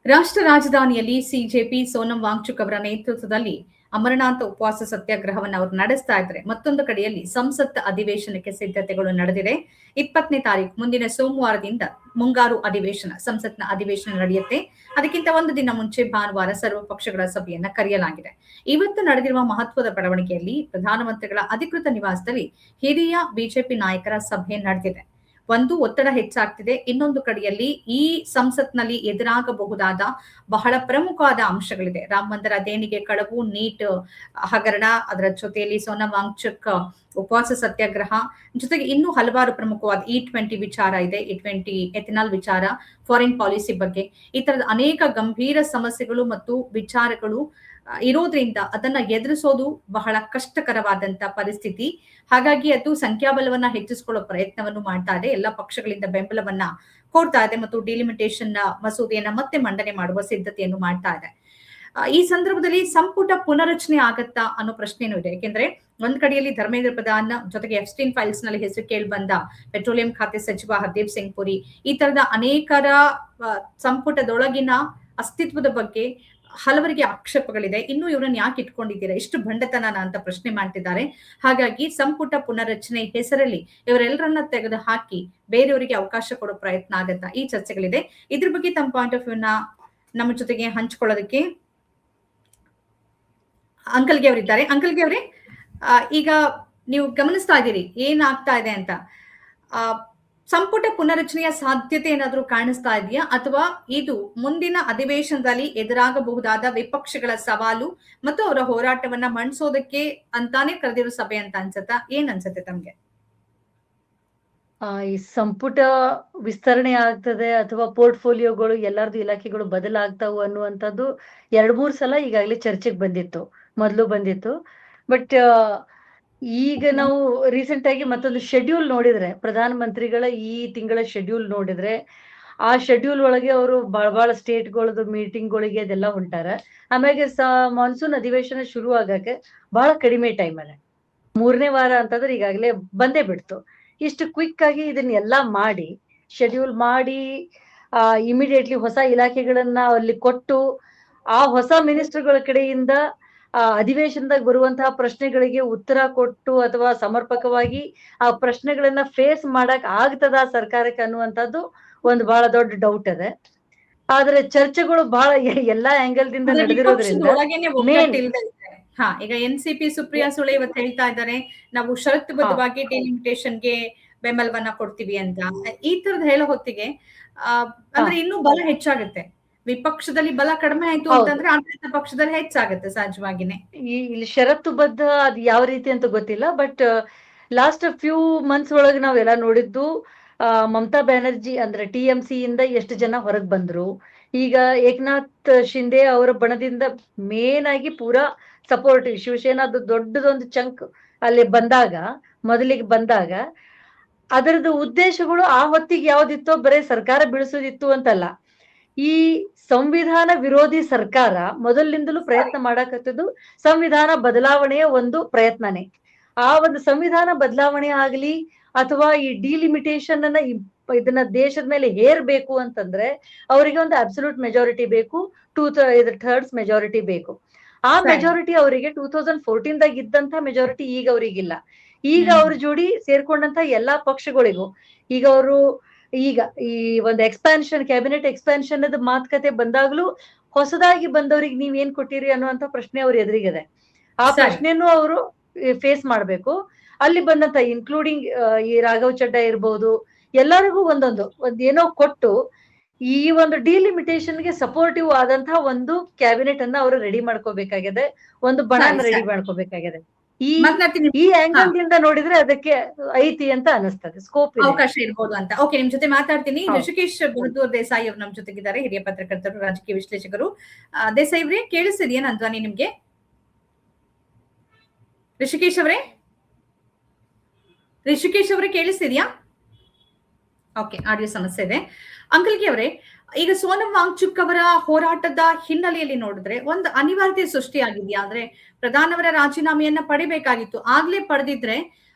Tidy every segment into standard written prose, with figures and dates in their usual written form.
ರಾಷ್ಟ್ರ ರಾಜಧಾನಿಯಲ್ಲಿ ಸಿಜೆಪಿ ಸೋನಂ ವಾಂಗ್ಚುಕ್ ಅವರ ನೇತೃತ್ವದಲ್ಲಿ ಅಮರನಾಥ ಉಪವಾಸ ಸತ್ಯಾಗ್ರಹವನ್ನು ಅವರು ನಡೆಸ್ತಾ ಇದ್ದಾರೆ. ಮತ್ತೊಂದು ಕಡೆಯಲ್ಲಿ ಸಂಸತ್ ಅಧಿವೇಶನಕ್ಕೆ ಸಿದ್ಧತೆಗಳು ನಡೆದಿದೆ. 20ನೇ ತಾರೀಕು ಮುಂದಿನ ಸೋಮವಾರದಿಂದ ಮುಂಗಾರು ಅಧಿವೇಶನ, ಸಂಸತ್ನ ಅಧಿವೇಶನ ನಡೆಯುತ್ತೆ. ಅದಕ್ಕಿಂತ ಒಂದು ದಿನ ಮುಂಚೆ ಭಾನುವಾರ ಸರ್ವ ಪಕ್ಷಗಳ ಸಭೆಯನ್ನ ಕರೆಯಲಾಗಿದೆ. ಇವತ್ತು ನಡೆದಿರುವ ಮಹತ್ವದ ಬೆಳವಣಿಗೆಯಲ್ಲಿ ಪ್ರಧಾನಮಂತ್ರಿಗಳ ಅಧಿಕೃತ ನಿವಾಸದಲ್ಲಿ ಹಿರಿಯ ಬಿಜೆಪಿ ನಾಯಕರ ಸಭೆ ನಡೆದಿದೆ. ಒಂದು ಒತ್ತಡ ಹೆಚ್ಚಾಗ್ತಿದೆ, ಇನ್ನೊಂದು ಕಡೆಯಲ್ಲಿ ಈ ಸಂಸತ್ನಲ್ಲಿ ಎದುರಾಗಬಹುದಾದ ಬಹಳ ಪ್ರಮುಖವಾದ ಅಂಶಗಳಿದೆ. ರಾಮ ಮಂದಿರ ದೇಣಿಗೆ ಕಳವು, ನೀಟ್ ಹಗರಣ, ಅದರ ಜೊತೆಯಲ್ಲಿ ಸೋನಂ ವಾಂಗ್ಚುಕ್ ಉಪವಾಸ ಸತ್ಯಾಗ್ರಹ, ಜೊತೆಗೆ ಇನ್ನೂ ಹಲವಾರು ಪ್ರಮುಖವಾದ E20 ವಿಚಾರ ಇದೆ, E20 ಎಥಿನಾಲ್ ವಿಚಾರ, ಫಾರಿನ್ ಪಾಲಿಸಿ ಬಗ್ಗೆ, ಈ ತರದ ಅನೇಕ ಗಂಭೀರ ಸಮಸ್ಯೆಗಳು ಮತ್ತು ವಿಚಾರಗಳು ಇರೋದ್ರಿಂದ ಅದನ್ನ ಎದುರಿಸೋದು ಬಹಳ ಕಷ್ಟಕರವಾದಂತ ಪರಿಸ್ಥಿತಿ. ಹಾಗಾಗಿ ಅದು ಸಂಖ್ಯಾಬಲವನ್ನ ಹೆಚ್ಚಿಸಿಕೊಳ್ಳೋ ಪ್ರಯತ್ನವನ್ನು ಮಾಡ್ತಾ ಇದೆ. ಎಲ್ಲ ಪಕ್ಷಗಳಿಂದ ಬೆಂಬಲವನ್ನ ಕೊಡ್ತಾ ಇದೆ ಮತ್ತು ಡಿಲಿಮಿಟೇಷನ್ ಮಸೂದೆಯನ್ನ ಮತ್ತೆ ಮಂಡನೆ ಮಾಡುವ ಸಿದ್ಧತೆಯನ್ನು ಮಾಡ್ತಾ ಇದೆ. ಈ ಸಂದರ್ಭದಲ್ಲಿ ಸಂಪುಟ ಪುನರಚನೆ ಆಗತ್ತಾ ಅನ್ನೋ ಪ್ರಶ್ನೆನೂ ಇದೆ. ಯಾಕೆಂದ್ರೆ ಒಂದ್ ಕಡೆಯಲ್ಲಿ ಧರ್ಮೇಂದ್ರ ಪ್ರಧಾನ್ ಜೊತೆಗೆ ಎಫ್ಸ್ಟೀನ್ ಫೈಲ್ಸ್ ನಲ್ಲಿ ಹೆಸರು ಕೇಳಿ ಬಂದ ಪೆಟ್ರೋಲಿಯಂ ಖಾತೆ ಸಚಿವ ಹರ್ದೀಪ್ ಸಿಂಗ್ ಪುರಿ, ಈ ತರದ ಅನೇಕರ ಸಂಪುಟದೊಳಗಿನ ಅಸ್ತಿತ್ವದ ಬಗ್ಗೆ ಹಲವರಿಗೆ ಆಕ್ಷೇಪಗಳಿದೆ. ಇನ್ನು ಇವರನ್ನ ಯಾಕೆ ಇಟ್ಕೊಂಡಿದ್ದೀರಾ, ಇಷ್ಟು ಭಂಡತನ ಅಂತ ಪ್ರಶ್ನೆ ಮಾಡ್ತಿದ್ದಾರೆ. ಹಾಗಾಗಿ ಸಂಪುಟ ಪುನರಚನೆ ಹೆಸರಲ್ಲಿ ಇವರೆಲ್ಲರನ್ನ ತೆಗೆದು ಹಾಕಿ ಬೇರೆಯವರಿಗೆ ಅವಕಾಶ ಕೊಡೋ ಪ್ರಯತ್ನ ಆಗತ್ತಾ, ಈ ಚರ್ಚೆಗಳಿದೆ. ಇದ್ರ ಬಗ್ಗೆ ತಮ್ಮ ಪಾಯಿಂಟ್ ಆಫ್ ವ್ಯೂನ ನಮ್ಮ ಜೊತೆಗೆ ಹಂಚ್ಕೊಳ್ಳೋದಕ್ಕೆ ಅಂಕಲ್ಗೆ ಅವರಿದ್ದಾರೆ. ಅಂಕಲ್ಗೆ ಅವರೇ, ಈಗ ನೀವು ಗಮನಿಸ್ತಾ ಇದ್ದೀರಿ ಏನಾಗ್ತಾ ಇದೆ ಅಂತ. ಸಂಪುಟ ಪುನರಚನೆಯ ಸಾಧ್ಯತೆ ಏನಾದ್ರೂ ಕಾಣಿಸ್ತಾ ಇದೆಯಾ, ಅಥವಾ ಇದು ಮುಂದಿನ ಅಧಿವೇಶನದಲ್ಲಿ ಎದುರಾಗಬಹುದಾದ ವಿಪಕ್ಷಗಳ ಸವಾಲು ಮತ್ತು ಅವರ ಹೋರಾಟವನ್ನ ಮಣಿಸೋದಕ್ಕೆ ಅಂತಾನೆ ಕರೆದಿರೋ ಸಭೆ ಅಂತ ಅನ್ಸತ್ತಾ? ಏನ್ ಅನ್ಸುತ್ತೆ ತಮ್ಗೆ? ಈ ಸಂಪುಟ ವಿಸ್ತರಣೆ ಆಗ್ತದೆ ಅಥವಾ ಪೋರ್ಟ್ಫೋಲಿಯೋಗಳು ಎಲ್ಲಾರ್ದು ಇಲಾಖೆಗಳು ಬದಲಾಗ್ತಾವು ಅನ್ನುವಂಥದ್ದು 2-3 ಸಲ ಈಗಾಗಲೇ ಚರ್ಚೆಗೆ ಬಂದಿತ್ತು, ಮೊದಲು ಬಂದಿತ್ತು. ಬಟ್ ಈಗ ನಾವು ರೀಸೆಂಟ್ ಆಗಿ ಮತ್ತೊಂದು ಶೆಡ್ಯೂಲ್ ನೋಡಿದ್ರೆ, ಪ್ರಧಾನ ಮಂತ್ರಿಗಳ ಈ ತಿಂಗಳ ಶೆಡ್ಯೂಲ್ ನೋಡಿದ್ರೆ, ಆ ಶೆಡ್ಯೂಲ್ ಒಳಗೆ ಅವರು ಬಹಳ ಸ್ಟೇಟ್ಗಳದ್ದು ಮೀಟಿಂಗ್ಗಳಿಗೆ ಅದೆಲ್ಲ ಹೊಂಟಾರ. ಆಮೇಲೆ ಮಾನ್ಸೂನ್ ಅಧಿವೇಶನ ಶುರು ಆಗಕ್ಕೆ ಬಹಳ ಕಡಿಮೆ ಟೈಮ್ ಅಲ್ಲ, 3ನೇ ವಾರ ಅಂತಂದ್ರೆ ಈಗಾಗಲೇ ಬಂದೇ ಬಿಡ್ತು. ಇಷ್ಟು ಕ್ವಿಕ್ ಆಗಿ ಇದನ್ನೆಲ್ಲ ಮಾಡಿ ಶೆಡ್ಯೂಲ್ ಮಾಡಿ ಇಮಿಡಿಯೇಟ್ಲಿ ಹೊಸ ಇಲಾಖೆಗಳನ್ನ ಅಲ್ಲಿ ಕೊಟ್ಟು ಆ ಹೊಸ ಮಿನಿಸ್ಟರ್ಗಳ ಕಡೆಯಿಂದ ಅಧಿವೇಶನದಾಗ ಬರುವಂತಹ ಪ್ರಶ್ನೆಗಳಿಗೆ ಉತ್ತರ ಕೊಟ್ಟು ಅಥವಾ ಸಮರ್ಪಕವಾಗಿ ಆ ಪ್ರಶ್ನೆಗಳನ್ನ ಫೇಸ್ ಮಾಡಕ್ ಆಗ್ತದ ಸರ್ಕಾರಕ್ಕೆ ಅನ್ನುವಂಥದ್ದು ಒಂದು ಬಹಳ ದೊಡ್ಡ ಡೌಟ್ ಇದೆ. ಆದ್ರೆ ಚರ್ಚೆಗಳು ಬಹಳ ಎಲ್ಲಾ ಆಂಗಲ್ ದಿಂದ ನಡೆದಿರೋದ್ರಿಂದ ಈಗ NCP ಸುಪ್ರಿಯಾ ಸುಳೆ ಇವತ್ತು ಹೇಳ್ತಾ ಇದ್ದಾರೆ, ನಾವು ಷರತ್ತುಬದ್ಧವಾಗಿ ಡಿಲಿಮಿಟೇಷನ್ಗೆ ಬೆಂಬಲವನ್ನ ಕೊಡ್ತೀವಿ ಅಂತ. ಈ ತರದ್ ಹೇಳೋ ಹೊತ್ತಿಗೆ ಅಂದ್ರೆ ಇನ್ನೂ ಬಲ ಹೆಚ್ಚಾಗುತ್ತೆ. ವಿಪಕ್ಷದಲ್ಲಿ ಬಲ ಕಡಿಮೆ ಆಯ್ತು ಅಂತಂದ್ರೆ ಆಡಳಿತ ಪಕ್ಷದಲ್ಲಿ ಹೆಚ್ಚಾಗುತ್ತೆ ಸಹಜವಾಗಿನೇ. ಇಲ್ಲಿ ಷರತ್ತುಬದ್ಧ ಅದ್ ಯಾವ ರೀತಿ ಅಂತ ಗೊತ್ತಿಲ್ಲ, ಬಟ್ ಲಾಸ್ಟ್ ಫ್ಯೂ ಮಂತ್ಸ್ ಒಳಗೆ ನಾವೆಲ್ಲ ನೋಡಿದ್ದು ಮಮತಾ ಬ್ಯಾನರ್ಜಿ ಅಂದ್ರೆ TMC ಇಂದ ಎಷ್ಟು ಜನ ಹೊರಗ್ ಬಂದ್ರು. ಈಗ ಏಕನಾಥ್ ಶಿಂದೆ ಅವರ ಬಣದಿಂದ ಮೇನ್ ಆಗಿ ಪೂರಾ ಸಪೋರ್ಟಿವ್ ಶಿವಸೇನಾದ ದೊಡ್ಡದೊಂದು ಚಂಕ್ ಅಲ್ಲಿ ಮೊದಲಿಗೆ ಬಂದಾಗ ಅದರದ್ದು ಉದ್ದೇಶಗಳು ಆ ಹೊತ್ತಿಗೆ ಯಾವ್ದಿತ್ತೋ ಬರೀ ಸರ್ಕಾರ ಬೀಳಿಸೋದಿತ್ತು ಅಂತಲ್ಲ, ಈ ಸಂವಿಧಾನ ವಿರೋಧಿ ಸರ್ಕಾರ ಮೊದಲಿನಿಂದಲೂ ಪ್ರಯತ್ನ ಮಾಡಕತ್ತಿದ್ದು ಸಂವಿಧಾನ ಬದಲಾವಣೆಯ ಒಂದು ಪ್ರಯತ್ನನೇ. ಆ ಒಂದು ಸಂವಿಧಾನ ಬದಲಾವಣೆ ಆಗ್ಲಿ ಅಥವಾ ಈ ಡಿಲಿಮಿಟೇಷನ್ ಅನ್ನ ಇದನ್ನ ದೇಶದ ಮೇಲೆ ಹೇರ್ಬೇಕು ಅಂತಂದ್ರೆ ಅವರಿಗೆ ಒಂದು ಅಬ್ಸಲ್ಯೂಟ್ ಮೆಜಾರಿಟಿ ಬೇಕು, 2/3 ಮೆಜಾರಿಟಿ ಬೇಕು. ಆ ಮೆಜಾರಿಟಿ ಅವರಿಗೆ 2014ದಾಗ ಇದ್ದಂತ ಮೆಜಾರಿಟಿ ಈಗ ಅವ್ರಿಗಿಲ್ಲ. ಈಗ ಅವ್ರ ಜೋಡಿ ಸೇರ್ಕೊಂಡಂತ ಎಲ್ಲಾ ಪಕ್ಷಗಳಿಗೂ ಈಗ ಈ ಒಂದು ಎಕ್ಸ್ಪಾನ್ಷನ್, ಕ್ಯಾಬಿನೆಟ್ ಎಕ್ಸ್ಪಾನ್ಷನ್ ಮಾತುಕತೆ ಬಂದಾಗ್ಲೂ ಹೊಸದಾಗಿ ಬಂದವ್ರಿಗೆ ನೀವ್ ಏನ್ ಕೊಟ್ಟಿರಿ ಅನ್ನುವಂತ ಪ್ರಶ್ನೆ ಅವ್ರ ಎದುರಿಗಿದೆ. ಆ ಪ್ರಶ್ನೆನೂ ಅವರು ಫೇಸ್ ಮಾಡ್ಬೇಕು. ಅಲ್ಲಿ ಬಂದಂತ ಇನ್ಕ್ಲೂಡಿಂಗ್ ಈ ರಾಘವ್ ಚಡ್ಡಾ ಇರ್ಬೋದು, ಎಲ್ಲರಿಗೂ ಒಂದ್ ಏನೋ ಕೊಟ್ಟು ಈ ಒಂದು ಡಿಲಿಮಿಟೇಷನ್ಗೆ ಸಪೋರ್ಟಿವ್ ಆದಂತಹ ಒಂದು ಕ್ಯಾಬಿನೆಟ್ ಅನ್ನ ಅವರು ರೆಡಿ ಮಾಡ್ಕೋಬೇಕಾಗಿದೆ, ಒಂದು ಬಣನ ರೆಡಿ ಮಾಡ್ಕೋಬೇಕಾಗಿದೆ. ಈ ಆಂಗಲ್ ದಿಂದ ನೋಡಿದ್ರೆ ಅದಕ್ಕೆ ಐತಿ ಅಂತ ಅನಿಸ್ತದೆ, ಸ್ಕೋಪ್ ಅವಕಾಶ ಇರ್ಬೋದು ಅಂತ. ಓಕೆ, ನಿಮ್ ಜೊತೆ ಮಾತಾಡ್ತೀನಿ. ಋಷಿಕೇಶ್ ಬಹದ್ದೂರ್ ದೇಸಾಯಿ ಅವರು ನಮ್ ಜೊತೆಗಿದ್ದಾರೆ, ಹಿರಿಯ ಪತ್ರಕರ್ತರು, ರಾಜಕೀಯ ವಿಶ್ಲೇಷಕರು. ದೇಸಾಯಿ ಅವರೇ, ಕೇಳಿಸ್ತಿದ್ಯಾ ನನ್ ಧ್ವನಿ ನಿಮ್ಗೆ? ಋಷಿಕೇಶ್ ಅವರೇ ಕೇಳಿಸ್ತಿದ್ಯಾ? ಓಕೆ, ಆಡಿಯೋ ಸಮಸ್ಯೆ ಇದೆ. ಅಂಕಲ್ಗೆ ಅವರೇ, ಈಗ ಸೋನಂ ವಾಂಗ್ಚುಕ್ ಅವರ ಹೋರಾಟದ ಹಿನ್ನೆಲೆಯಲ್ಲಿ ನೋಡಿದ್ರೆ ಒಂದು ಅನಿವಾರ್ಯತೆ ಸೃಷ್ಟಿಯಾಗಿದ್ಯಾ? ಅಂದ್ರೆ ಪ್ರಧಾನವರ ರಾಜೀನಾಮೆಯನ್ನ ಪಡಿಬೇಕಾಗಿತ್ತು, ಆಗ್ಲೇ ಪಡೆದಿದ್ರೆ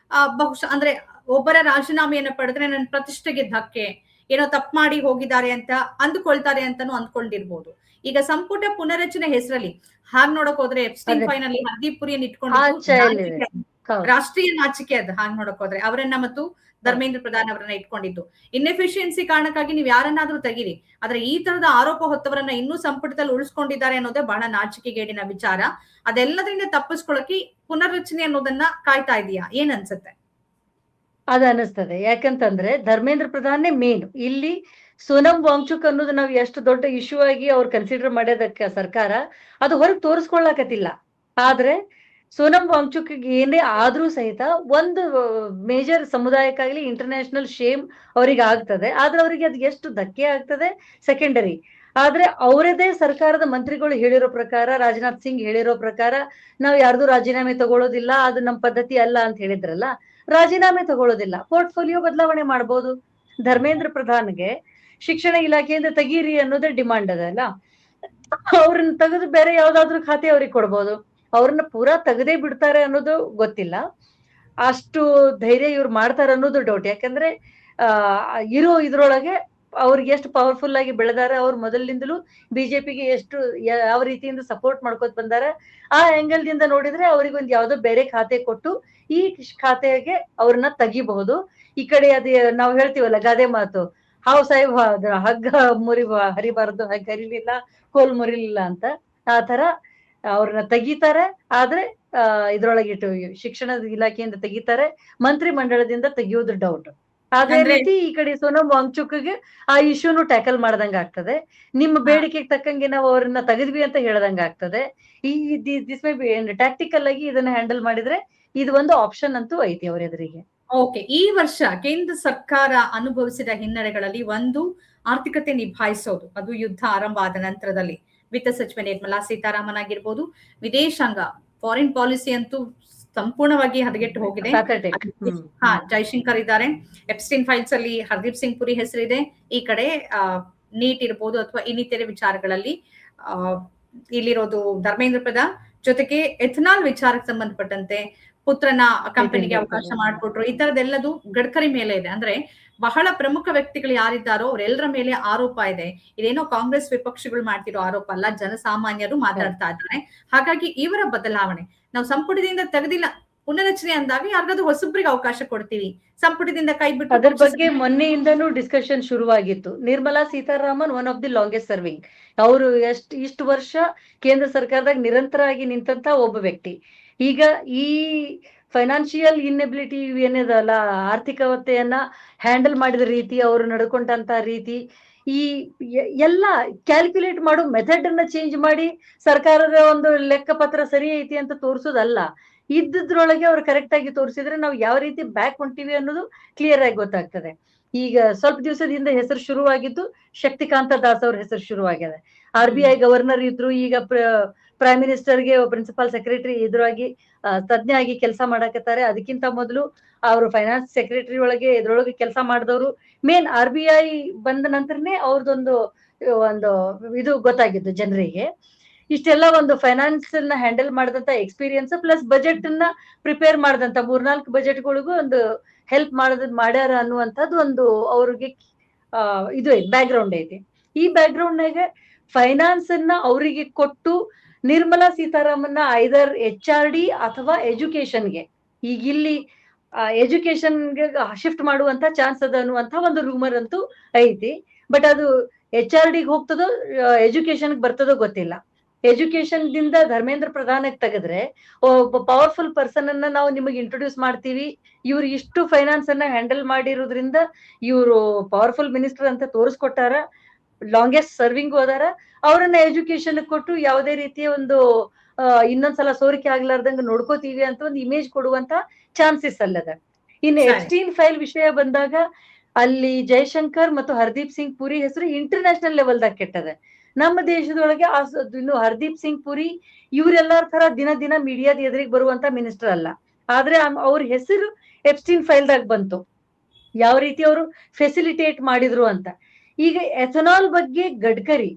ಬಹುಶಃ ಅಂದ್ರೆ ಒಬ್ಬರ ರಾಜೀನಾಮೆಯನ್ನ ಪಡೆದ್ರೆ ನನ್ನ ಪ್ರತಿಷ್ಠೆಗೆ ಧಕ್ಕೆ, ಏನೋ ತಪ್ಪು ಮಾಡಿ ಹೋಗಿದ್ದಾರೆ ಅಂತ ಅಂದ್ಕೊಳ್ತಾರೆ ಅಂತಾನು ಅಂದ್ಕೊಂಡಿರ್ಬೋದು. ಈಗ ಸಂಪುಟ ಪುನರಚನೆ ಹೆಸರಲ್ಲಿ ಹಾಗ್ ನೋಡಕ್ ಹೋದ್ರೆ ಎಪ್ಸ್ಟೈನ್ ಫೈಲ್ ಅಲ್ಲಿ ಹರ್ದೀಪ್ ಪುರಿಯನ್ನು ಇಟ್ಕೊಂಡಿದ್ದು ರಾಷ್ಟ್ರೀಯ ನಾಚಿಕೆ ಅದು. ಹಾಗೆ ನೋಡಕ್ ಹೋದ್ರೆ ಅವರನ್ನ ಮತ್ತು ಧರ್ಮೇಂದ್ರ ಪ್ರಧಾನ್ ಅವರನ್ನ ಇಟ್ಕೊಂಡಿದ್ದು ಇನ್ಎಫಿಷಿಯನ್ಸಿ ಕಾರಣಕ್ಕಾಗಿ ನೀವು ಯಾರನ್ನಾದ್ರೂ ತೆಗೀರಿ, ಆದ್ರೆ ಈ ತರದ ಆರೋಪ ಹೊತ್ತವರನ್ನ ಇನ್ನೂ ಸಂಪುಟದಲ್ಲಿ ಉಳಿಸ್ಕೊಂಡಿದ್ದಾರೆ ಅನ್ನೋದೇ ಬಹಳ ನಾಚಿಕೆಗೇಡಿನ ವಿಚಾರ. ಅದೆಲ್ಲದರಿಂದ ತಪ್ಪಿಸ್ಕೊಳ್ಳಕ್ಕೆ ಪುನರ್ರಚನೆ ಅನ್ನೋದನ್ನ ಕಾಯ್ತಾ ಇದೀಯಾ, ಏನ್ ಅನ್ಸುತ್ತೆ? ಅದ ಅನಿಸ್ತದೆ. ಯಾಕಂತಂದ್ರೆ ಧರ್ಮೇಂದ್ರ ಪ್ರಧಾನೇ ಮೇನ್ ಇಲ್ಲಿ. ಸೋನಂ ವಾಂಗ್ಚುಕ್ ಅನ್ನೋದು ನಾವು ಎಷ್ಟು ದೊಡ್ಡ ಇಶ್ಯೂ ಆಗಿ ಅವ್ರು ಕನ್ಸಿಡರ್ ಮಾಡೋದಕ್ಕೆ ಸರ್ಕಾರ ಅದು ಹೊರಗೆ ತೋರಿಸ್ಕೊಳ್ಳಾಕತಿಲ್ಲ. ಆದ್ರೆ ಸೋನಂ ವಾಂಗ್ಚುಕ್ ಏನೇ ಆದ್ರೂ ಸಹಿತ ಒಂದು ಮೇಜರ್ ಸಮುದಾಯಕ್ಕಾಗ್ಲಿ ಇಂಟರ್ನ್ಯಾಷನಲ್ ಶೇಮ್ ಅವ್ರಿಗೆ ಆಗ್ತದೆ. ಆದ್ರೆ ಅವ್ರಿಗೆ ಅದು ಎಷ್ಟು ಧಕ್ಕೆ ಆಗ್ತದೆ ಸೆಕೆಂಡರಿ. ಆದ್ರೆ ಅವರದೇ ಸರ್ಕಾರದ ಮಂತ್ರಿಗಳು ಹೇಳಿರೋ ಪ್ರಕಾರ, ರಾಜನಾಥ್ ಸಿಂಗ್ ಹೇಳಿರೋ ಪ್ರಕಾರ ನಾವು ಯಾರ್ದು ರಾಜೀನಾಮೆ ತಗೊಳ್ಳೋದಿಲ್ಲ, ಅದು ನಮ್ಮ ಪದ್ಧತಿ ಅಲ್ಲ ಅಂತ ಹೇಳಿದ್ರಲ್ಲ, ರಾಜೀನಾಮೆ ತಗೊಳ್ಳೋದಿಲ್ಲ, ಪೋರ್ಟ್ಫೋಲಿಯೋ ಬದಲಾವಣೆ ಮಾಡ್ಬೋದು. ಧರ್ಮೇಂದ್ರ ಪ್ರಧಾನ್ಗೆ ಶಿಕ್ಷಣ ಇಲಾಖೆಯಿಂದ ತೆಗೀರಿ ಅನ್ನೋದೇ ಡಿಮಾಂಡ್ ಅದಲ್ಲ, ಅವ್ರನ್ನ ತೆಗೆದು ಬೇರೆ ಯಾವ್ದಾದ್ರು ಖಾತೆ ಅವ್ರಿಗೆ ಕೊಡ್ಬೋದು. ಅವ್ರನ್ನ ಪೂರಾ ತೆಗದೇ ಬಿಡ್ತಾರೆ ಅನ್ನೋದು ಗೊತ್ತಿಲ್ಲ. ಅಷ್ಟು ಧೈರ್ಯ ಇವ್ರು ಮಾಡ್ತಾರೆ ಅನ್ನೋದು ಡೌಟ್. ಯಾಕಂದ್ರೆ ಇದ್ರೊಳಗೆ ಅವ್ರಿಗೆ ಎಷ್ಟು ಪವರ್ಫುಲ್ ಆಗಿ ಬೆಳೆದಾರೆ, ಅವ್ರು ಮೊದಲಿನಿಂದಲೂ ಬಿಜೆಪಿಗೆ ಎಷ್ಟು ಯಾವ ರೀತಿಯಿಂದ ಸಪೋರ್ಟ್ ಮಾಡ್ಕೊತ ಬಂದಾರೆ. ಆ ಆಂಗಲ್ ದಿಂದ ನೋಡಿದ್ರೆ ಅವ್ರಿಗೆ ಒಂದ್ ಯಾವ್ದೋ ಬೇರೆ ಖಾತೆ ಕೊಟ್ಟು ಈ ಖಾತೆಗೆ ಅವ್ರನ್ನ ತೆಗಿಬಹುದು. ಈ ಕಡೆ ಅದೇ ನಾವ್ ಹೇಳ್ತೀವಲ್ಲ ಗಾದೆ ಮಾತು, ಹಾವು ಸಾಹೇಬ್ ಹಗ್ಗ ಹರಿಬಾರದು, ಹಗ್ಗ ಹರಿಲಿಲ್ಲ ಕೋಲ್ ಮುರಿಲಿಲ್ಲ ಅಂತ. ಆ ತರ ಅವ್ರನ್ನ ತೆಗಿತಾರೆ. ಆದ್ರೆ ಇದ್ರೊಳಗಿಟ್ಟು ಶಿಕ್ಷಣದ ಇಲಾಖೆಯಿಂದ ತೆಗಿತಾರೆ, ಮಂತ್ರಿ ಮಂಡಳದಿಂದ ತೆಗಿಯೋದು ಡೌಟ್. ಅದೇ ರೀತಿ ಈ ಕಡೆ ಸೋನಂ ವಾಂಗ್ಚುಕ್ಗೆ ಆ ಇಶ್ಯೂನು ಟ್ಯಾಕಲ್ ಮಾಡ್ದಂಗ ಆಗ್ತದೆ. ನಿಮ್ಮ ಬೇಡಿಕೆಗೆ ತಕ್ಕಂಗೆ ನಾವು ಅವ್ರನ್ನ ತೆಗೆದ್ವಿ ಅಂತ ಹೇಳ್ದಂಗ ಆಗ್ತದೆ. ದಿಸ್ ಮೇ ಬಿ ಟ್ಯಾಕ್ಟಿಕಲ್ ಆಗಿ ಇದನ್ನ ಹ್ಯಾಂಡಲ್ ಮಾಡಿದ್ರೆ ಇದು ಒಂದು ಆಪ್ಷನ್ ಅಂತೂ ಐತಿ ಅವ್ರ ಎದುರಿಗೆ. ಓಕೆ, ಈ ವರ್ಷ ಕೇಂದ್ರ ಸರ್ಕಾರ ಅನುಭವಿಸಿದ ಹಿನ್ನಡೆಗಳಲ್ಲಿ ಒಂದು ಆರ್ಥಿಕತೆ ನಿಭಾಯಿಸೋದು, ಅದು ಯುದ್ಧ ಆರಂಭ ಆದ ನಂತರದಲ್ಲಿ ವಿತ್ತ ಸಚಿವೆ ನಿರ್ಮಲಾ ಸೀತಾರಾಮನ್ ಆಗಿರ್ಬೋದು, ವಿದೇಶಾಂಗ ಫಾರಿನ್ ಪಾಲಿಸಿ ಅಂತೂ ಸಂಪೂರ್ಣವಾಗಿ ಹದಗೆಟ್ಟು ಹೋಗಿದೆ. ಜೈಶಂಕರ್ ಇದ್ದಾರೆ, ಎಪ್ಸ್ಟೈನ್ ಫೈಲ್ಸ್ ಅಲ್ಲಿ ಹರ್ದೀಪ್ ಸಿಂಗ್ ಪುರಿ ಹೆಸರಿದೆ. ಈ ಕಡೆ ನೀಟ್ ಇರ್ಬೋದು ಅಥವಾ ಇನ್ನಿತರೆ ವಿಚಾರಗಳಲ್ಲಿ ಇಲ್ಲಿರೋದು ಧರ್ಮೇಂದ್ರ ಪ್ರಧಾನ್. ಜೊತೆಗೆ ಎಥನಾಲ್ ವಿಚಾರಕ್ಕೆ ಸಂಬಂಧಪಟ್ಟಂತೆ ಪುತ್ರನ ಕಂಪನಿಗೆ ಅವಕಾಶ ಮಾಡಿಕೊಟ್ರು. ಈ ತರದೆಲ್ಲದು ಗಡ್ಕರಿ ಮೇಲೆ ಇದೆ. ಅಂದ್ರೆ ಬಹಳ ಪ್ರಮುಖ ವ್ಯಕ್ತಿಗಳು ಯಾರಿದ್ದಾರೋ ಅವರೆಲ್ಲರ ಮೇಲೆ ಆರೋಪ ಇದೆ. ಇದೇನೋ ಕಾಂಗ್ರೆಸ್ ವಿಪಕ್ಷಗಳು ಮಾಡ್ತಿರೋ ಆರೋಪ ಅಲ್ಲ, ಜನಸಾಮಾನ್ಯರು ಮಾತಾಡ್ತಾ ಇದ್ದಾರೆ. ಹಾಗಾಗಿ ಇವರ ಬದಲಾವಣೆ ನಾವು ಸಂಪುಟದಿಂದ ತೆಗೆದಿಲ್ಲ, ಪುನರಚನೆ ಅಂದಾಗ ಯಾರಿಗಾದ್ರೂ ಹೊಸಬ್ರಿಗೆ ಅವಕಾಶ ಕೊಡ್ತೀವಿ, ಸಂಪುಟದಿಂದ ಕೈ ಬಿಟ್ಟು. ಅದ್ರ ಬಗ್ಗೆ ಮೊನ್ನೆಯಿಂದನೂ ಡಿಸ್ಕಷನ್ ಶುರುವಾಗಿತ್ತು. Nirmala Sitharaman one of the longest serving, ಅವರು ಇಷ್ಟು ವರ್ಷ ಕೇಂದ್ರ ಸರ್ಕಾರದಾಗ ನಿರಂತರ ಆಗಿ ನಿಂತಂತ ಒಬ್ಬ ವ್ಯಕ್ತಿ. ಈಗ ಈ ಫೈನಾನ್ಷಿಯಲ್ ಇನ್ಎಬಿಲಿಟಿ ಏನಿದಲ್ಲ, ಆರ್ಥಿಕತೆಯನ್ನ ಹ್ಯಾಂಡಲ್ ಮಾಡಿದ ರೀತಿ, ಅವರು ನಡ್ಕೊಂಡಂತ ರೀತಿ, ಈ ಎಲ್ಲ ಕ್ಯಾಲ್ಕುಲೇಟ್ ಮಾಡೋ ಮೆಥಡ್ ಅನ್ನ ಚೇಂಜ್ ಮಾಡಿ ಸರ್ಕಾರದ ಒಂದು ಲೆಕ್ಕಪತ್ರ ಸರಿ ಐತಿ ಅಂತ ತೋರಿಸೋದಲ್ಲ, ಇದ್ದಿದ್ರೊಳಗೆ ಅವ್ರು ಕರೆಕ್ಟ್ ಆಗಿ ತೋರಿಸಿದ್ರೆ ನಾವು ಯಾವ ರೀತಿ ಬ್ಯಾಕ್ ಹೊಂಟಿವಿ ಅನ್ನೋದು ಕ್ಲಿಯರ್ ಆಗಿ ಗೊತ್ತಾಗ್ತದೆ. ಈಗ ಸ್ವಲ್ಪ ದಿವಸದಿಂದ ಹೆಸರು ಶುರುವಾಗಿದ್ದು ಶಕ್ತಿಕಾಂತ ದಾಸ್ ಅವ್ರ ಹೆಸರು ಶುರುವಾಗಿದೆ. RBI ಗವರ್ನರ್ ಇದ್ರು, ಈಗ ಪ್ರೈಮ್ ಮಿನಿಸ್ಟರ್ಗೆ ಪ್ರಿನ್ಸಿಪಲ್ ಸೆಕ್ರೆಟರಿ ಎದುರಾಗಿ ತಜ್ಞ ಆಗಿ ಕೆಲಸ ಮಾಡಕತ್ತಾರೆ. ಅದಕ್ಕಿಂತ ಮೊದಲು ಅವರು ಫೈನಾನ್ಸ್ ಸೆಕ್ರೆಟರಿ ಒಳಗೆ ಇದ್ರೊಳಗೆ ಕೆಲಸ ಮಾಡಿದವರು. ಮೇನ್ RBI ಬಂದ ನಂತರನೇ ಅವ್ರದೊಂದು ಇದು ಗೊತ್ತಾಗಿದ್ದು ಜನರಿಗೆ. ಇಷ್ಟೆಲ್ಲ ಒಂದು ಫೈನಾನ್ಸ್ ನ ಹ್ಯಾಂಡಲ್ ಮಾಡಿದಂತ ಎಕ್ಸ್ಪೀರಿಯನ್ಸ್ ಪ್ಲಸ್ ಬಜೆಟ್ ನ ಪ್ರಿಪೇರ್ ಮಾಡಿದಂತ 3-4 ಬಜೆಟ್ಗಳಿಗೂ ಒಂದು ಹೆಲ್ಪ್ ಮಾಡ್ಯಾರ ಅನ್ನುವಂಥದ್ದು ಒಂದು ಅವ್ರಿಗೆ ಇದು ಬ್ಯಾಕ್ ಗ್ರೌಂಡ್ ಐತಿ. ಈ ಬ್ಯಾಕ್ ಗ್ರೌಂಡ್ ನಾಗ ಫೈನಾನ್ಸ್ ಅನ್ನ ಅವರಿಗೆ ಕೊಟ್ಟು ನಿರ್ಮಲಾ ಸೀತಾರಾಮನ್ನ ಐದರ್ HRD ಅಥವಾ ಎಜುಕೇಶನ್ಗೆ, ಈಗ ಇಲ್ಲಿ ಎಜುಕೇಶನ್ಗೆ ಶಿಫ್ಟ್ ಮಾಡುವಂತ ಚಾನ್ಸ್ ಅದ ಅನ್ನುವಂತ ಒಂದು ರೂಮರ್ ಅಂತೂ ಐತಿ. ಬಟ್ ಅದು HRD ಹೋಗ್ತದೋ ಎಜುಕೇಶನ್ ಬರ್ತದೋ ಗೊತ್ತಿಲ್ಲ. ಎಜುಕೇಶನ್ ದಿಂದ ಧರ್ಮೇಂದ್ರ ಪ್ರಧಾನಕ್ಕೆ ತೆಗೆದ್ರೆ ಒಬ್ಬ ಪವರ್ಫುಲ್ ಪರ್ಸನ್ ಅನ್ನ ನಾವು ನಿಮಗೆ ಇಂಟ್ರೊಡ್ಯೂಸ್ ಮಾಡ್ತೀವಿ, ಇವ್ರು ಇಷ್ಟು ಫೈನಾನ್ಸ್ ಅನ್ನ ಹ್ಯಾಂಡಲ್ ಮಾಡಿರೋದ್ರಿಂದ ಇವರು ಪವರ್ಫುಲ್ ಮಿನಿಸ್ಟರ್ ಅಂತ ತೋರಿಸ್ಕೊಟ್ಟಾರ, ಲಾಂಗೆಸ್ಟ್ ಸರ್ವಿಂಗ್ ಹೋದಾರ, ಅವ್ರನ್ನ ಎಜುಕೇಶನ್ ಕೊಟ್ಟು ಯಾವುದೇ ರೀತಿಯ ಒಂದು ಇನ್ನೊಂದ್ಸಲ ಸೋರಿಕೆ ಆಗ್ಲಾರ್ದಂಗ ನೋಡ್ಕೋತೀವಿ ಅಂತ ಒಂದು ಇಮೇಜ್ ಕೊಡುವಂತ ಚಾನ್ಸಸ್ ಅಲ್ಲದ. ಇನ್ನು ಎಪ್ಸ್ಟೈನ್ ಫೈಲ್ ವಿಷಯ ಬಂದಾಗ ಅಲ್ಲಿ ಜೈಶಂಕರ್ ಮತ್ತು ಹರ್ದೀಪ್ ಸಿಂಗ್ ಪುರಿ ಹೆಸರು ಇಂಟರ್ನ್ಯಾಷನಲ್ ಲೆವೆಲ್ದಾಗ ಕೆಟ್ಟದೆ. ನಮ್ಮ ದೇಶದೊಳಗೆ ಇನ್ನು ಹರ್ದೀಪ್ ಸಿಂಗ್ ಪುರಿ ಇವರೆಲ್ಲರ ತರ ದಿನ ಮೀಡಿಯಾದ ಎದುರಿಗೆ ಬರುವಂತ ಮಿನಿಸ್ಟರ್ ಅಲ್ಲ. ಆದ್ರೆ ಅವ್ರ ಹೆಸರು ಎಪ್ಸ್ಟೈನ್ ಫೈಲ್ದಾಗ ಬಂತು, ಯಾವ ರೀತಿ ಅವರು ಫೆಸಿಲಿಟೇಟ್ ಮಾಡಿದ್ರು ಅಂತ. ಈಗ ಎಥನಾಲ್ ಬಗ್ಗೆ ಗಡ್ಕರಿ,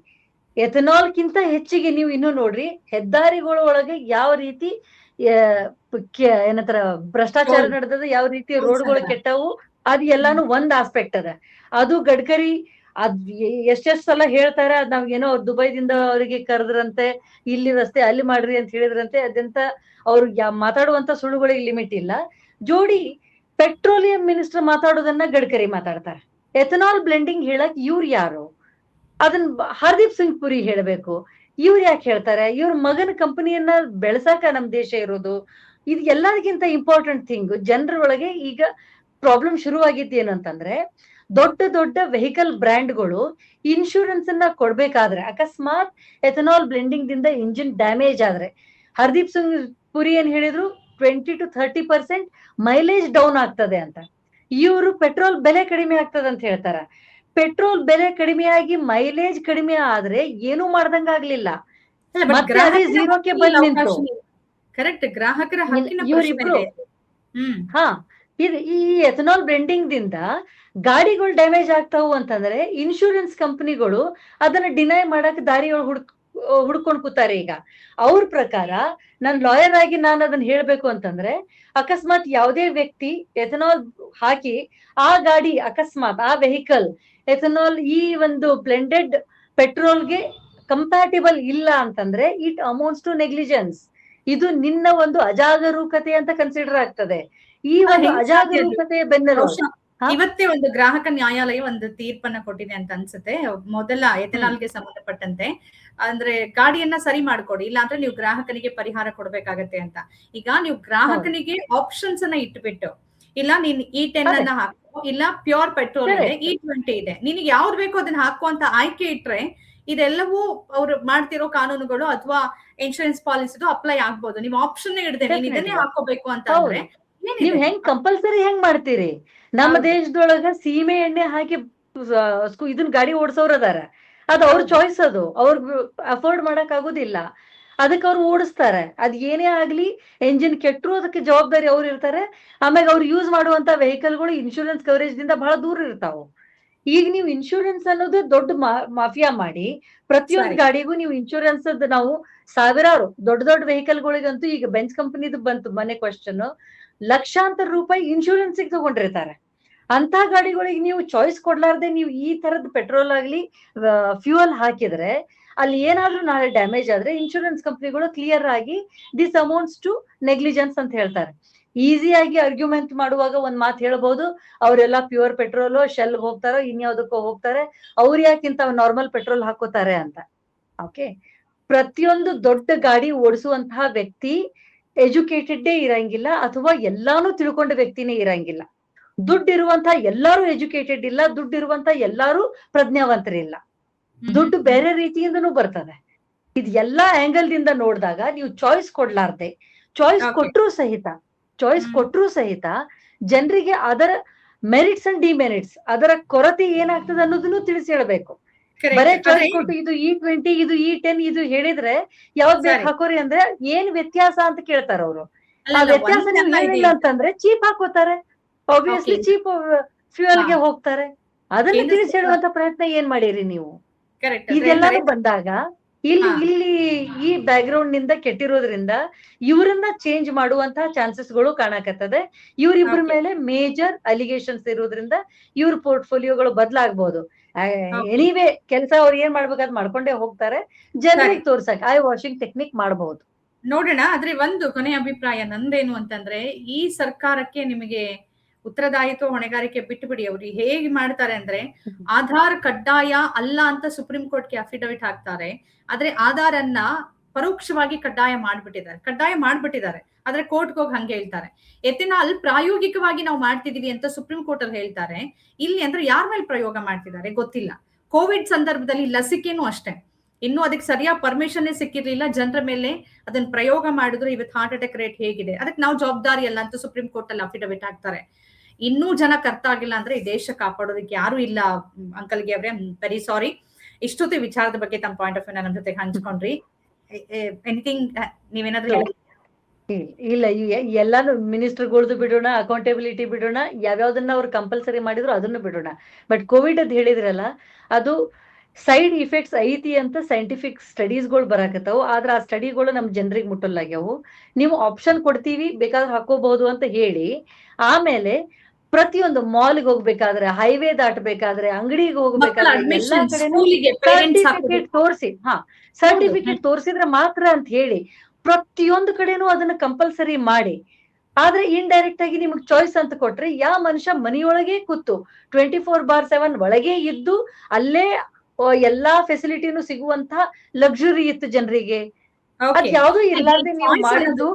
ಎಥನಾಲ್ಕಿಂತ ಹೆಚ್ಚಿಗೆ ನೀವು ಇನ್ನೂ ನೋಡ್ರಿ, ಹೆದ್ದಾರಿಗಳ ಒಳಗೆ ಯಾವ ರೀತಿ ಏನಂತಾರ ಭ್ರಷ್ಟಾಚಾರ ನಡೆದದ, ಯಾವ ರೀತಿ ರೋಡ್ಗಳು ಕೆಟ್ಟವು, ಅದ್ ಎಲ್ಲಾನು ಒಂದ್ ಆಸ್ಪೆಕ್ಟ್ ಅದ. ಅದು ಗಡ್ಕರಿ ಅದ್ ಎಷ್ಟೆಷ್ಟ್ ಸಲ ಹೇಳ್ತಾರ, ಅದ್ ನಾವ್ ಏನೋ ದುಬೈದಿಂದ ಅವರಿಗೆ ಕರೆದ್ರಂತೆ, ಇಲ್ಲಿ ರಸ್ತೆ ಅಲ್ಲಿ ಮಾಡ್ರಿ ಅಂತ ಹೇಳಿದ್ರಂತೆ. ಅದಂತ ಅವ್ರು ಮಾತಾಡುವಂತ ಸುಳ್ಳುಗಳಿಗೆ ಲಿಮಿಟ್ ಇಲ್ಲ. ಜೋಡಿ ಪೆಟ್ರೋಲಿಯಂ ಮಿನಿಸ್ಟರ್ ಮಾತಾಡೋದನ್ನ ಗಡ್ಕರಿ ಮಾತಾಡ್ತಾರೆ. ಎಥನಾಲ್ ಬ್ಲೆಂಡಿಂಗ್ ಹೇಳಕ್ ಇವ್ರು ಯಾರು? ಅದನ್ನ ಹರ್ದೀಪ್ ಸಿಂಗ್ ಪುರಿ ಹೇಳ್ಬೇಕು. ಇವ್ರು ಯಾಕೆ ಹೇಳ್ತಾರೆ? ಇವ್ರ ಮಗನ ಕಂಪನಿಯನ್ನ ಬೆಳೆಸಾಕ ನಮ್ ದೇಶ ಇರೋದು. ಇದು ಎಲ್ಲದಕ್ಕಿಂತ ಇಂಪಾರ್ಟೆಂಟ್ ಥಿಂಗ್. ಜನರ ಒಳಗೆ ಈಗ ಪ್ರಾಬ್ಲಮ್ ಶುರುವಾಗಿದ್ದು ಏನಂತಂದ್ರೆ, ದೊಡ್ಡ ದೊಡ್ಡ ವೆಹಿಕಲ್ ಬ್ರ್ಯಾಂಡ್ಗಳು ಇನ್ಶೂರೆನ್ಸ್ ಅನ್ನ ಕೊಡ್ಬೇಕಾದ್ರೆ ಅಕಸ್ಮಾತ್ ಎಥನಾಲ್ ಬ್ಲೆಂಡಿಂಗ್ ದಿಂದ ಇಂಜಿನ್ ಡ್ಯಾಮೇಜ್ ಆದ್ರೆ, ಹರ್ದೀಪ್ ಸಿಂಗ್ ಪುರಿ ಏನ್ ಹೇಳಿದ್ರು, 20 to 30% ಮೈಲೇಜ್ ಡೌನ್ ಆಗ್ತದೆ ಅಂತ. ಇವರು ಪೆಟ್ರೋಲ್ ಬೆಲೆ ಕಡಿಮೆ ಆಗ್ತದೆ ಅಂತ ಹೇಳ್ತಾರ. ಪೆಟ್ರೋಲ್ ಬೆಲೆ ಕಡಿಮೆಯಾಗಿ ಮೈಲೇಜ್ ಕಡಿಮೆ ಆದ್ರೆ ಏನು ಮಾಡ್ದಂಗ ಆಗ್ಲಿಲ್ಲ, ಮತ್ತೆ ಅದೇ ಝೀರೋಕ್ಕೆ ಬಂದ್ ನಿಂತು. ಕರೆಕ್ಟ್, ಗ್ರಾಹಕರ ಹಕ್ಕಿನ ಇವ್ರಿಬ್ರು ಹಾ ಈ ಎಥನಾಲ್ ಬ್ಲೆಂಡಿಂಗ್ ದಿಂದ ಗಾಡಿಗಳು ಡ್ಯಾಮೇಜ್ ಆಗ್ತಾವು ಅಂತಂದ್ರೆ ಇನ್ಶೂರೆನ್ಸ್ ಕಂಪನಿಗಳು ಅದನ್ನ ಡಿನೈ ಮಾಡಕ್ ದಾರಿಗಳು ಹುಡ್ಕೊಂಡ್ ಕೂತಾರೆ. ಈಗ ಅವ್ರ ಪ್ರಕಾರ, ನಾನ್ ಲಾಯರ್ ಆಗಿ ನಾನು ಅದನ್ನ ಹೇಳ್ಬೇಕು ಅಂತಂದ್ರೆ, ಅಕಸ್ಮಾತ್ ಯಾವುದೇ ವ್ಯಕ್ತಿ ಎಥನಾಲ್ ಹಾಕಿ ಆ ಗಾಡಿ ಅಕಸ್ಮಾತ್ ಆ ವೆಹಿಕಲ್ ಎಥನಾಲ್ ಈ ಒಂದು ಬ್ಲೆಂಡೆಡ್ ಪೆಟ್ರೋಲ್ಗೆ ಕಂಪ್ಯಾಟಿಬಲ್ ಇಲ್ಲ ಅಂತಂದ್ರೆ ಇಟ್ ಅಮೌಂಟ್ಸ್ ಟು ನೆಗ್ಲಿಜೆನ್ಸ್. ಇದು ನಿನ್ನ ಒಂದು ಅಜಾಗರೂಕತೆ ಅಂತ ಕನ್ಸಿಡರ್ ಆಗ್ತದೆ. ಈ ಒಂದು ಅಜಾಗರೂಕತೆಯ ಬೆನ್ನೆಲುಬು ಇವತ್ತೇ ಒಂದು ಗ್ರಾಹಕ ನ್ಯಾಯಾಲಯ ಒಂದು ತೀರ್ಪನ್ನ ಕೊಟ್ಟಿದೆ ಅಂತ ಅನ್ಸುತ್ತೆ. ಮೊದಲ ಎಥನಾಲ್ಗೆ ಸಂಬಂಧಪಟ್ಟಂತೆ ಅಂದ್ರೆ ಗಾಡಿಯನ್ನ ಸರಿ ಮಾಡ್ಕೊಡಿ, ಇಲ್ಲ ಅಂದ್ರೆ ನೀವು ಗ್ರಾಹಕನಿಗೆ ಪರಿಹಾರ ಕೊಡ್ಬೇಕಾಗತ್ತೆ ಅಂತ. ಈಗ ನೀವು ಗ್ರಾಹಕನಿಗೆ ಆಪ್ಷನ್ಸ್ ಅನ್ನ ಇಟ್ಬಿಟ್ಟು, ಇಲ್ಲ ನೀನ್ E10 ಅನ್ನ ಹಾಕೋ, ಇಲ್ಲ ಪ್ಯೂರ್ ಪೆಟ್ರೋಲ್ ಇದೆ, E20 ಇದೆ, ನಿನಗೆ ಯಾವ್ದು ಬೇಕೋ ಅದನ್ನ ಹಾಕೋ ಅಂತ ಆಯ್ಕೆ ಇಟ್ರೆ ಇದೆಲ್ಲವೂ ಅವ್ರು ಮಾಡ್ತಿರೋ ಕಾನೂನುಗಳು ಅಥವಾ ಇನ್ಶೂರೆನ್ಸ್ ಪಾಲಿಸಿದು ಅಪ್ಲೈ ಆಗ್ಬೋದು. ನೀವು ಆಪ್ಷನ್ ಹಿಡ್ದೆ ನೀನ್ ಇದನ್ನೇ ಹಾಕೋಬೇಕು ಅಂತ ಅಂದ್ರೆ ನೀವ್ ಹೆಂಗ್ ಕಂಪಲ್ಸರಿ ಹೆಂಗ್ ಮಾಡ್ತೀರಿ? ನಮ್ಮ ದೇಶದೊಳಗ ಸೀಮೆ ಎಣ್ಣೆ ಹಾಕಿ ಇದನ್ ಗಾಡಿ ಓಡಿಸೋರ್ ಅದಾರ. ಅದ್ ಅವ್ರ ಚಾಯ್ಸ್, ಅದು ಅವ್ರ ಅಫೋರ್ಡ್ ಮಾಡಕ್ ಆಗುದಿಲ್ಲ, ಅದಕ್ಕೆ ಅವ್ರು ಓಡಿಸ್ತಾರೆ. ಅದ್ ಏನೇ ಆಗ್ಲಿ, ಎಂಜಿನ್ ಕೆಟ್ಟರು ಅದಕ್ಕೆ ಜವಾಬ್ದಾರಿ ಅವ್ರು ಇರ್ತಾರೆ. ಆಮ್ಯಾಗ ಅವ್ರು ಯೂಸ್ ಮಾಡುವಂತ ವೆಹಿಕಲ್ಗಳು ಇನ್ಶೂರೆನ್ಸ್ ಕವರೇಜ್ ದಿಂದ ಬಹಳ ದೂರ ಇರ್ತಾವ. ಈಗ ನೀವು ಇನ್ಶೂರೆನ್ಸ್ ಅನ್ನೋದು ದೊಡ್ಡ ಮಾಫಿಯಾ ಮಾಡಿ ಪ್ರತಿಯೊಂದು ಗಾಡಿಗೂ ನೀವು ಇನ್ಶೂರೆನ್ಸ್ ನಾವು ಸಾವಿರಾರು ದೊಡ್ಡ ದೊಡ್ಡ ವೆಹಿಕಲ್ಗಳಿಗಂತೂ ಈಗ ಬೆಂಚ್ ಕಂಪನಿದು ಬಂತು ಮನೆ ಕ್ವಶನ್, ಲಕ್ಷಾಂತರ ರೂಪಾಯಿ ಇನ್ಶೂರೆನ್ಸ್ ತಗೊಂಡಿರ್ತಾರೆ. ಅಂತ ಗಾಡಿಗಳಿಗೆ ನೀವು ಚಾಯ್ಸ್ ಕೊಡ್ಲಾರ್ದೆ ನೀವು ಈ ತರದ ಪೆಟ್ರೋಲ್ ಆಗ್ಲಿ ಫ್ಯೂಯಲ್ ಹಾಕಿದ್ರೆ ಅಲ್ಲಿ ಏನಾದ್ರೂ ನಾಳೆ ಡ್ಯಾಮೇಜ್ ಆದ್ರೆ ಇನ್ಶೂರೆನ್ಸ್ ಕಂಪನಿಗಳು ಕ್ಲಿಯರ್ ಆಗಿ ದಿಸ್ ಅಮೌಂಟ್ಸ್ ಟು ನೆಗ್ಲಿಜೆನ್ಸ್ ಅಂತ ಹೇಳ್ತಾರೆ. ಈಸಿಯಾಗಿ ಆರ್ಗ್ಯುಮೆಂಟ್ ಮಾಡುವಾಗ ಒಂದ್ ಮಾತು ಹೇಳ್ಬಹುದು, ಅವರೆಲ್ಲ ಪ್ಯೂರ್ ಪೆಟ್ರೋಲ್ ಶೆಲ್ ಹೋಗ್ತಾರೋ ಇನ್ಯಾವುದಕ್ಕೋ ಹೋಗ್ತಾರೆ, ಅವ್ರು ಯಾಕಿಂತ ನಾರ್ಮಲ್ ಪೆಟ್ರೋಲ್ ಹಾಕೋತಾರೆ ಅಂತ. ಓಕೆ, ಪ್ರತಿಯೊಂದು ದೊಡ್ಡ ಗಾಡಿ ಓಡಿಸುವಂತಹ ವ್ಯಕ್ತಿ ಎಜುಕೇಟೆಡ್ ಇರಂಗಿಲ್ಲ, ಅಥವಾ ಎಲ್ಲಾನು ತಿಳ್ಕೊಂಡ ವ್ಯಕ್ತಿನೇ ಇರಂಗಿಲ್ಲ. ದುಡ್ಡಿರುವಂತಹ ಎಲ್ಲಾರು ಎಜುಕೇಟೆಡ್ ಇಲ್ಲ, ದುಡ್ಡಿರುವಂತ ಎಲ್ಲಾರು ಪ್ರಜ್ಞಾವಂತರಿಲ್ಲ. ದುಡ್ಡು ಬೇರೆ ರೀತಿಯಿಂದನೂ ಬರ್ತದೆ. ಇದು ಎಲ್ಲಾ ಆಂಗಲ್ ದಿಂದ ನೋಡಿದಾಗ ನೀವು ಚಾಯ್ಸ್ ಕೊಡ್ಲಾರ್ದೆ, ಚಾಯ್ಸ್ ಕೊಟ್ರೂ ಸಹಿತ ಜನರಿಗೆ ಅದರ ಮೆರಿಟ್ಸ್ ಅಂಡ್ ಡಿಮೆರಿಟ್ಸ್, ಅದರ ಕೊರತೆ ಏನಾಗ್ತದೆ ಅನ್ನೋದನ್ನು ತಿಳಿಸಿ ಹೇಳ್ಬೇಕು. ಬರೇ ಚಾಯ್ಸ್ ಕೊಟ್ಟು ಇದು E20 ಇದು E10 ಇದು ಹೇಳಿದ್ರೆ ಯಾವ್ದ್ ಬೇಕು ಹಾಕೋರಿ ಅಂದ್ರೆ ಏನ್ ವ್ಯತ್ಯಾಸ ಅಂತ ಕೇಳ್ತಾರ ಅವ್ರು. ಆ ವ್ಯತ್ಯಾಸ ನೀವು ಹೇಳಿಲ್ಲ ಅಂತಂದ್ರೆ ಚೀಪ್ ಹಾಕೋತಾರೆ, ಆಬ್ವಿಯಸ್ಲಿ ಚೀಪ್ ಫ್ಯೂಯಲ್ ಗೆ ಹೋಗ್ತಾರೆ. ಅದನ್ನ ತಿಳಿಸಿ ಹೇಳುವಂತ ಪ್ರಯತ್ನ ಏನ್ ಮಾಡಿರಿ ನೀವು? ಇದೆಲ್ಲಾನು ಬಂದಾಗ ಇಲ್ಲಿ ಈ ಬ್ಯಾಕ್ ಗ್ರೌಂಡ್ ನಿಂದ ಕೆಟ್ಟಿರೋದ್ರಿಂದ ಇವರನ್ನ ಚೇಂಜ್ ಮಾಡುವಂತಹ ಚಾನ್ಸಸ್ ಗಳು ಕಾಣಕತ್ತದೆ. ಇವ್ರಿಬ್ರ ಮೇಲೆ ಮೇಜರ್ ಅಲಿಗೇಷನ್ಸ್ ಇರೋದ್ರಿಂದ ಇವ್ರ ಪೋರ್ಟ್ಫೋಲಿಯೋಗಳು ಬದಲಾಗಬಹುದು. ಎನಿವೇ ಕೆಲಸ ಅವ್ರು ಏನ್ ಮಾಡ್ಬೇಕಾದ್ ಮಾಡ್ಕೊಂಡೇ ಹೋಗ್ತಾರೆ. ಜನರಿಗೆ ತೋರ್ಸಕ್ ಐ ವಾಷಿಂಗ್ ಟೆಕ್ನಿಕ್ ಮಾಡಬಹುದು. ನೋಡೋಣ. ಆದ್ರೆ ಒಂದು ಕೊನೆ ಅಭಿಪ್ರಾಯ ನಂದೇನು ಅಂತಂದ್ರೆ, ಈ ಸರ್ಕಾರಕ್ಕೆ ನಿಮಗೆ ಉತ್ತರದಾಯಿತ್ವ ಹೊಣೆಗಾರಿಕೆ ಬಿಟ್ಟುಬಿಡಿ. ಅವ್ರು ಹೇಗೆ ಮಾಡ್ತಾರೆ ಅಂದ್ರೆ, ಆಧಾರ್ ಕಡ್ಡಾಯ ಅಲ್ಲ ಅಂತ ಸುಪ್ರೀಂ ಕೋರ್ಟ್ಗೆ ಅಫಿಡವಿಟ್ ಹಾಕ್ತಾರೆ, ಆದ್ರೆ ಆಧಾರ್ ಅನ್ನ ಪರೋಕ್ಷವಾಗಿ ಕಡ್ಡಾಯ ಮಾಡ್ಬಿಟ್ಟಿದ್ದಾರೆ. ಆದ್ರೆ ಕೋರ್ಟ್ಗೆ ಹೋಗಿ ಹಂಗೆ ಹೇಳ್ತಾರೆ. ಎಥೆನಾಲ್ ಪ್ರಾಯೋಗಿಕವಾಗಿ ನಾವು ಮಾಡ್ತಿದೀವಿ ಅಂತ ಸುಪ್ರೀಂ ಕೋರ್ಟ್ ಅಲ್ಲಿ ಹೇಳ್ತಾರೆ. ಇಲ್ಲಿ ಅಂದ್ರೆ ಯಾರ ಮೇಲೆ ಪ್ರಯೋಗ ಮಾಡ್ತಿದ್ದಾರೆ ಗೊತ್ತಿಲ್ಲ. ಕೋವಿಡ್ ಸಂದರ್ಭದಲ್ಲಿ ಲಸಿಕೆನೂ ಅಷ್ಟೇ, ಇನ್ನು ಅದಕ್ಕೆ ಸರಿಯಾದ ಪರ್ಮಿಷನ್ ಸಿಕ್ಕಿರ್ಲಿಲ್ಲ, ಜನರ ಮೇಲೆ ಅದನ್ನ ಪ್ರಯೋಗ ಮಾಡಿದ್ರು. ಇವತ್ತು ಹಾರ್ಟ್ ಅಟ್ಯಾಕ್ ರೇಟ್ ಹೇಗಿದೆ, ಅದಕ್ಕೆ ನಾವು ಜವಾಬ್ದಾರಿ ಅಲ್ಲ ಅಂತ ಸುಪ್ರೀಂ ಕೋರ್ಟ್ ಅಲ್ಲಿ ಅಫಿಡವಿಟ್ ಹಾಕ್ತಾರೆ. ಇನ್ನೂ ಜನ ಕರ್ತ ಆಗಿಲ್ಲ ಅಂದ್ರೆ ಈ ದೇಶ ಕಾಪಾಡೋದಕ್ಕೆ ಯಾರು ಇಲ್ಲ. ಅಂಕಲ್ಗೆ ಅವ್ರೆ ವೆರಿ ಸಾರಿ. ಇಷ್ಟೊತ್ತು ವಿಚಾರದ ಬಗ್ಗೆ ತಮ್ಮ ಪಾಯಿಂಟ್ ಆಫ್ ವ್ಯೂ ನಮ್ಮ ಜೊತೆ ಹಂಚ್ಕೊಂಡ್ರಿ. ಎನಿಥಿಂಗ್ ನೀವೇನಾದ್ರೂ ಹೇಳಿ? ಇಲ್ಲ, ಎಲ್ಲಾನು ಮಿನಿಸ್ಟರ್ಗಳ್ದು ಬಿಡೋಣ, ಅಕೌಂಟಬಿಲಿಟಿ ಬಿಡೋಣ, ಯಾವ್ಯಾವ್ದನ್ನ ಅವ್ರು ಕಂಪಲ್ಸರಿ ಮಾಡಿದ್ರು ಅದನ್ನು ಬಿಡೋಣ. ಬಟ್ ಕೋವಿಡ್ ಅದ್ ಹೇಳಿದ್ರಲ್ಲ, ಅದು ಸೈಡ್ ಇಫೆಕ್ಟ್ಸ್ ಐತಿ ಅಂತ ಸೈಂಟಿಫಿಕ್ ಸ್ಟಡೀಸ್ಗಳು ಬರಾಕತ್ತಾವು. ಆದ್ರೆ ಆ ಸ್ಟಡಿಗಳು ನಮ್ ಜನರಿಗೆ ಮುಟ್ಟಲಾಗ್ಯಾವು. ನೀವು ಆಪ್ಷನ್ ಕೊಡ್ತೀವಿ ಬೇಕಾದ್ರೆ ಹಾಕೋಬಹುದು ಅಂತ ಹೇಳಿ, ಆಮೇಲೆ ಪ್ರತಿಯೊಂದು ಮಾಲ್ಗೆ ಹೋಗ್ಬೇಕಾದ್ರೆ, ಹೈವೇ ದಾಟಬೇಕಾದ್ರೆ, ಅಂಗಡಿಗೆ ಮಕ್ಕಳ ಹೋಗ್ಬೇಕಾದ್ರೆ ಎಲ್ಲಾ ಅಡ್ಮಿಷನ್ ಕಡೆನೂ ಸ್ಕೂಲಿಗೆ ಪೇರೆಂಟ್ಸ್ ಸರ್ಟಿಫಿಕೇಟ್ ತೋರಿಸಿ ಸರ್ಟಿಫಿಕೇಟ್ ತೋರಿಸಿದ್ರೆ ಮಾತ್ರ ಅಂತ ಹೇಳಿ ಪ್ರತಿಯೊಂದು ಕಡೆನೂ ಅದನ್ನ ಕಂಪಲ್ಸರಿ ಮಾಡಿ. ಆದ್ರೆ ಇಂಡೈರೆಕ್ಟ್ ಆಗಿ ನಿಮಗ್ ಚಾಯ್ಸ್ ಅಂತ ಕೊಟ್ರೆ ಯಾವ ಮನುಷ್ಯ ಮನೆಯೊಳಗೆ ಕೂತು 24/7 ಒಳಗೆ ಇದ್ದು ಅಲ್ಲೇ ಎಲ್ಲಾ ಫೆಸಿಲಿಟಿನೂ ಸಿಗುವಂತ ಲಕ್ಸುರಿ ಇತ್ತು ಜನರಿಗೆ. ಅದ್ ಯಾವ್ದು ಇರ್ಲಾರ್ದೆ ನೀವು ಮಾಡಿದ್ದು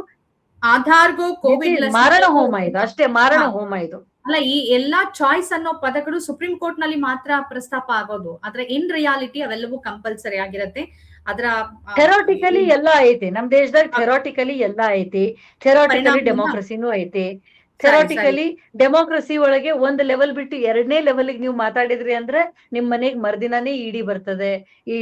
ಆಧಾರ್ಗೂ ಕೋವಿಡ್ ಮಾರಣ ಹೋಮ ಇದು, ಅಷ್ಟೇ ಮಾರಣ ಹೋಮ ಇದು. ಅಲ್ಲ, ಈ ಎಲ್ಲಾ ಚಾಯ್ಸ್ ಅನ್ನೋ ಪದಗಳು ಸುಪ್ರೀಂ ಕೋರ್ಟ್ ನಲ್ಲಿ ಮಾತ್ರ ಪ್ರಸ್ತಾಪ ಆಗೋದು, ಆದ್ರೆ ಇನ್ ರಿಯಾಲಿಟಿ ಅವೆಲ್ಲವೂ ಕಂಪಲ್ಸರಿ ಆಗಿರತ್ತೆ. ಅದರ ಥೆರಾಟಿಕಲಿ ಎಲ್ಲಾ ಐತಿ ನಮ್ ದೇಶದಾಗ, ಥೆರಾಟಿಕಲಿ ಎಲ್ಲಾ ಐತಿ. ಥೆರಾಟಿಕಲಿ ಡೆಮೋಕ್ರಸಿನೂ ಐತಿ. ಥೆರಾಟಿಕಲಿ ಡೆಮೋಕ್ರಸಿ ಒಳಗೆ ಒಂದ್ ಲೆವೆಲ್ ಬಿಟ್ಟು 2ನೇ ಲೆವೆಲ್ಗೆ ನೀವು ಮಾತಾಡಿದ್ರಿ ಅಂದ್ರೆ ನಿಮ್ ಮನೆಗ್ ಮರ್ದಿನಾನೇ ಇಡಿ ಬರ್ತದೆ, ಈ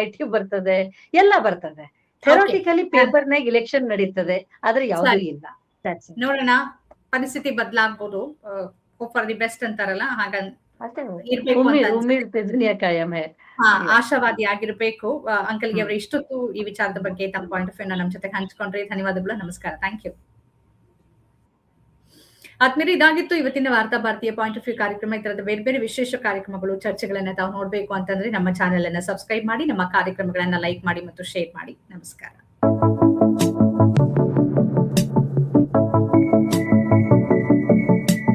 IT ಬರ್ತದೆ, ಎಲ್ಲಾ ಬರ್ತದೆ. ಥೆರಾಟಿಕಲಿ ಪೇಪರ್ನಾಗ ಇಲೆಕ್ಷನ್ ನಡೀತದೆ, ಆದ್ರೆ ಯಾವ್ದು ಇಲ್ಲ. ನೋಡೋಣ, ಪರಿಸ್ಥಿತಿ ಬದಲಾಗ್ಬೋದು. ಫಾರ್ ದಿ ಬೆಸ್ಟ್ ಅಂತಾರಲ್ಲ, ಹಾಗಂತ ದುನಿಯಾ ಕಾಯಂ ಹೈ. ಆಶಾವಾದಿ ಆಗಿರ್ಬೇಕು. ಅಂಕಲ್ಗೆ ಅವರು ಇಷ್ಟೊತ್ತು ಈ ವಿಚಾರದ ಬಗ್ಗೆ ತಮ್ಮ ಪಾಯಿಂಟ್ ಆಫ್ ವ್ಯೂ ನಮ್ ಜೊತೆ ಹಂಚ್ಕೊಂಡ್ರಿ. ಧನ್ಯವಾದಗಳು, ನಮಸ್ಕಾರ, ಥ್ಯಾಂಕ್ ಯು. ಆದ್ಮೇಲೆ ಇದಾಗಿತ್ತು ಇವತ್ತಿನ ವಾರ್ತಾ ಭಾರತೀಯ ಪಾಯಿಂಟ್ ಆಫ್ ವ್ಯೂ ಕಾರ್ಯಕ್ರಮ. ಈ ತರದ ಬೇರೆ ಬೇರೆ ವಿಶೇಷ ಕಾರ್ಯಕ್ರಮಗಳು, ಚರ್ಚೆಗಳನ್ನ ತಾವು ನೋಡ್ಬೇಕು ಅಂತಂದ್ರೆ ನಮ್ಮ ಚಾನೆಲ್ ಅನ್ನ ಸಬ್ಸ್ಕ್ರೈಬ್ ಮಾಡಿ, ನಮ್ಮ ಕಾರ್ಯಕ್ರಮಗಳನ್ನ ಲೈಕ್ ಮಾಡಿ ಮತ್ತು ಶೇರ್ ಮಾಡಿ. ನಮಸ್ಕಾರ.